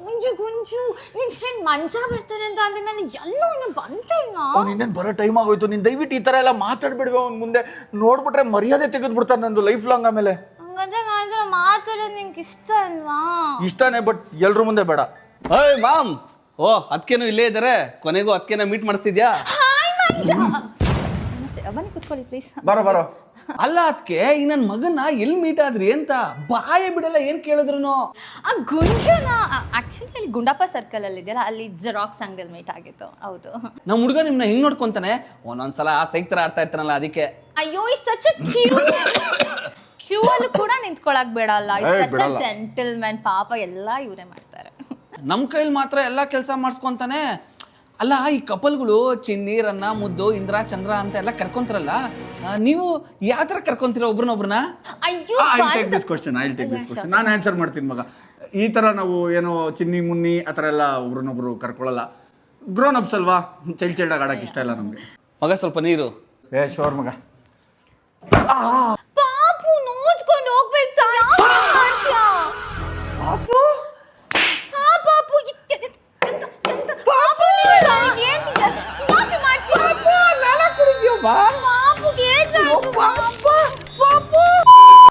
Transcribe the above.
ಗುಂಜು ಗುಂಜು ನಿನ್ ಫ್ರೆಂಡ್ ಮಂಜ ಬರ್ತಾನೆ ಅಂತ ಅಂದೆ ನಾನು ಎಲ್ಲೋ ಇನ್ನು ಬಂತೇ ಇಲ್ಲ. ಇನ್ನೇನು ಬರೋ ಟೈಮ್ ಆಗೋಯ್ತು. ನೀನು ದಯವಿಟ್ಟು ಈ ಥರ ಎಲ್ಲ ಮಾತಾಡ್ಬಿಡ್ವಿ. ಅವ್ನ ಮುಂದೆ ನೋಡ್ಬಿಟ್ರೆ ಮರ್ಯಾದೆ ತೆಗೆದ್ಬಿಡ್ತಾರೆ ನಂದು ಲೈಫ್ ಲಾಂಗ್. ಆಮೇಲೆ ಹಂಗಂದ್ರೆ ಮಾತಾಡೋದು ನಿಂಗೆ ಇಷ್ಟ ಅಲ್ವಾ? ಇಷ್ಟನೇ, ಬಟ್ ಎಲ್ರ ಮುಂದೆ ಬೇಡ. ಓಯ್ ಮಾಮ್, ಓ ಅದಕ್ಕೇನು ಇಲ್ಲೇ ಇದ್ದಾರೆ, ಕೊನೆಗೂ ಅದಕ್ಕೇನ ಮೀಟ್ ಮಾಡಿಸ್ತಿದ್ಯಾ? ಹಾಯ್ ಮಂಜ. ಬನ್ನಿ ಕುತ್ಕೊಳ್ಳಿ ಪ್ಲೀಸ್. ಬರೋ. ಅಲ್ಲ ಅದಕ್ಕೆ ಈ ನನ್ನ ಮಗನ್ನ ಎಲ್ಲಿ ಮೀಟ್ ಆದ್ರಿ ಅಂತ ಬಾಯೇ ಬಿಡಲ್ಲ, ಏನ್ ಕೇಳಿದ್ರು. ಆ ಗುಂಜನ ಆಕ್ಚುಲಿ ಅಲ್ಲಿ ಗುಂಡಪ್ಪ ಸರ್ಕಲ್ ಅಲ್ಲಿ ಇದೆಯಲ್ಲ, ಅಲ್ಲಿ ಜೆರಾಕ್ಸ್ ಅಂಗಡಿಯಲ್ಲಿ ಮೀಟ್ ಆಗಿತ್ತು. ಹೌದು. ನಮ್ಮ ಹುಡುಗ ನಿಮ್ನ ಹೆಂಗ್ ನೋಡ್ಕೊಂತಾನೆ, ಒಂದೊಂದ್ಸಲ ಸೈಕ್ ತರ ಆಡ್ತಾ ಇರ್ತಾನಲ್ಲ ಅದಕ್ಕೆ. ಅಯ್ಯೋ ಈ ಸಚ್ ಕ್ಯೂ ಅಲ್ಲಿ ಕೂಡ ನಿಂತ್ಕೊಳಕ್ ಬೇಡಲ್ಲ. Such gentleman. ಪಾಪ ಎಲ್ಲ ಇವರೇ ಮಾಡ್ತಾರೆ. ನಮ್ ಕೈಲಿ ಮಾತ್ರ ಎಲ್ಲಾ ಕೆಲಸ ಮಾಡಿಸ್ಕೊಂತಾನೆ. ಅಲ್ಲ ಈ ಕಪಲ್ಗಳು ಚಿನ್ನಿ, ರನ್ನ, ಮುದ್ದು, ಇಂದ್ರ, ಚಂದ್ರ ಅಂತ ಎಲ್ಲ ಕರ್ಕೊಂತಾರಲ್ಲ, ನೀವು ಯಾವ ತರ ಕರ್ಕೊಂತೀರ ಒಬ್ರನ್ನೊಬ್ರನ್ನ? ಅಯ್ಯೋ I'll take this question. ನಾನು ಆನ್ಸರ್ ಮಾಡ್ತೀನಿ ಮಗ. ಈ ಥರ ನಾವು ಏನೋ ಚಿನ್ನಿ ಮುನ್ನಿ ಆ ಥರ ಎಲ್ಲ ಒಬ್ರನ್ನೊಬ್ರು ಕರ್ಕೊಳ್ಳಲ್ಲ. ಗ್ರೋನ್ ಅಪ್ಸ್ ಅಲ್ವಾ, ಚೈಲ್ಡ್ ಆಗಿ ಆಡೋಕೆ ಇಷ್ಟ ಇಲ್ಲ ನಮಗೆ. ಮಗ ಸ್ವಲ್ಪ ನೀರು. ಶೋರ್ ಮಗ. ಪಾಪು ನೋಡ್ಕೊಂಡು ಹೋಗ್ಬೇಕು. ಪಾಪು ಪಾಪು ಪಾಪು